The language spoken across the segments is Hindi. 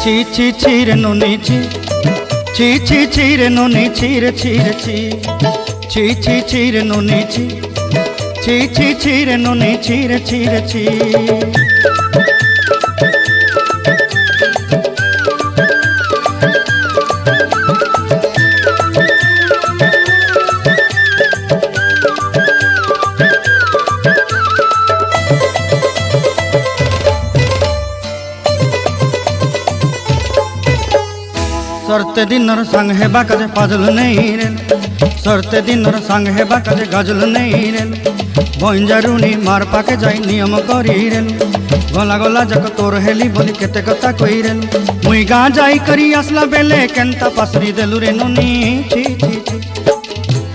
ছি ছি ছি রে নুনি ছি ছি ছি ছি রে নুনি ছি রে ছি রে ছি ছি ছি ছি রে নুনি ছি ছি ছি ছি রে নুনি ছি রে ছি রে ছি। सरते दिनर संग हेबा काजे पाजल नहीं रेल सरते दिनर संग हेबा काजे गाजल नहीं रेल बंजारुनी मार पाके जाई नियम करी रेल गला गला जक तोर हेली बोली केते कथा कही रेल मुई गाँ जाई करी आसला बेले केंता पासरी देलु रे नुनी छी छी छी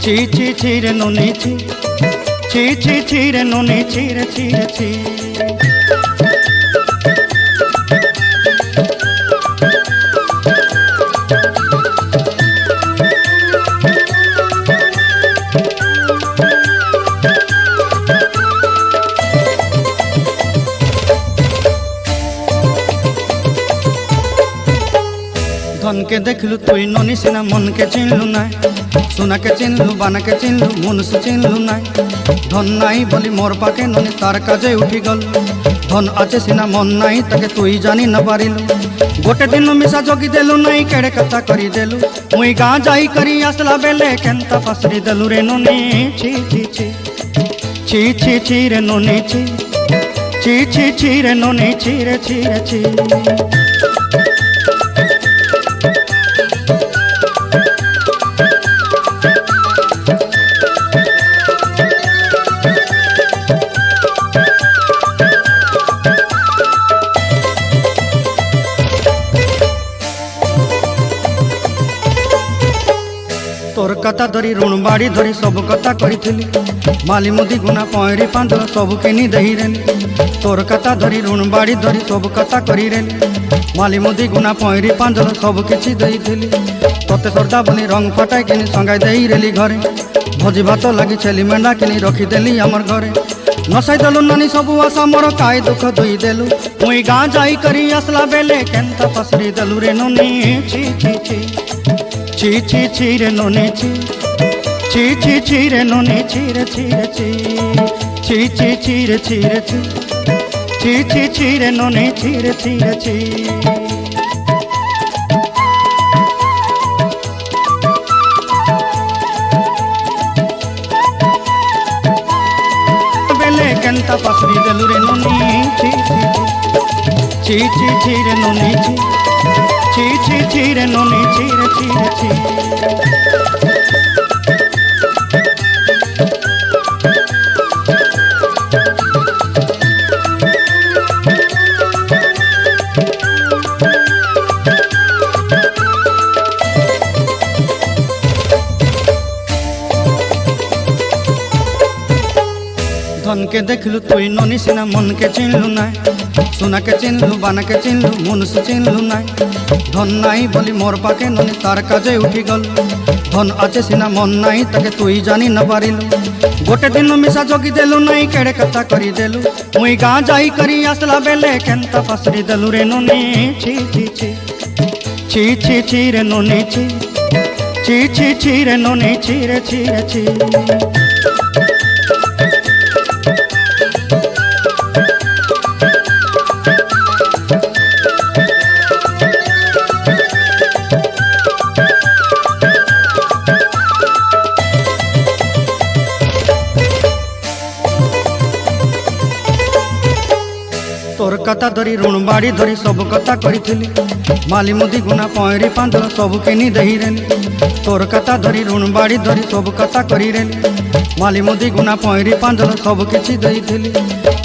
छी छी छी रे नुनी छी छी छी छी रे नुनी छी रे छी रे छी। धन के देखलु तुई ननी सिना मन के चिन्हलु नाई सोना के चिन्हलु बाना के चिन्हलु मुनुष चिन्हलु नाई धन नाई बोली मोर पाके ननी तार काजे उठी गल धन आचे सिना मन नाई ताके तुई जानी न पारिलु गोटे दिन मिसा जोगी देलु नाई केड़े कथा करी देलु मुई गाँ जाई करी आसला बेले केंता पासरी देलु रे ननी छी छी छी छी छी छी रे ननी छी छी छी छी रे ननी छी रे छी रे छी। तोर कथा धरी ऋण बाड़ी धरी सब कथा करी माली मुदी गुना पहरी पांडल सब किनी दही रेली तोर कथा धरी ऋण बाड़ी धरी सब कथा करी रेली माली मुदी गुना पहरी पांडल सब किछि दही तोते सरदा बोली रंग फटाई किनी संगाई दही रेली घरे भोजी भात लगी छेली मेंढा किनी रखीदेली आमर घरे नसाई देलु नानी सबु आशा मोर काय दुख दुई देलु मुई गाँ जाई करी आसला बेले केंता पसरी देलु रे नुनी छी छी छी ची ची ची रे नुनी ची ची ची ची रे नुनी ची रे ची रे ची ची ची ची रे ची रे ची ची ची ची रे नुनी ची रे ची रे ची। बेले केंता पासरी देलु रे नुनी ची ची ची ची रे नुनी ची ची ची ची रे नुनी ची रे ची रे ची। धन के देखलु तुई ननी सिना मन के चिन्हलु नाई सोना के चिन्हलु बाना के चिन्हलु मुनुष चिन्हलु नाई धन नाई बोली मोर पाके ननी तार काजे उठी गल धन आचे सिना मन नाई ताके तुई जानी न पारिलु गोटे दिन मिसा जोगी देलु नाई केड़े कथा करी देलु मुई गाँ जाई करी आसला बेले केंता पासरी देलु रे नुनी छी छी छी छी छी छी रे नुनी छी छी छी छी रे नुनी छी रे छी रे छी। तोर कथा धरी ऋण बाड़ी धरी सब कथा करी माली मुदी गुना पहरी पांडल सब किनी दही रेली तोर कथा धरी ऋण बाड़ी धरी सब कथा करी रेली माली मुदी गुना पहरी पांडल सब किछि दही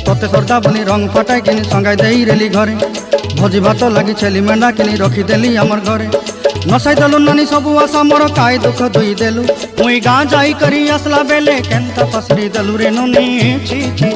तोते सरदा बोली रंग फटाई किनी संगाई दही रेली घरे भोजी भात लगी छेली मेंढा किनी रखीदेली आमर घरे नसाई देलु नानी सबु आशा मोर काय दुख दुई देलु मुई गाँ जाई करी आसला बेले केंता पसरी देलु रे नुनी छी छी।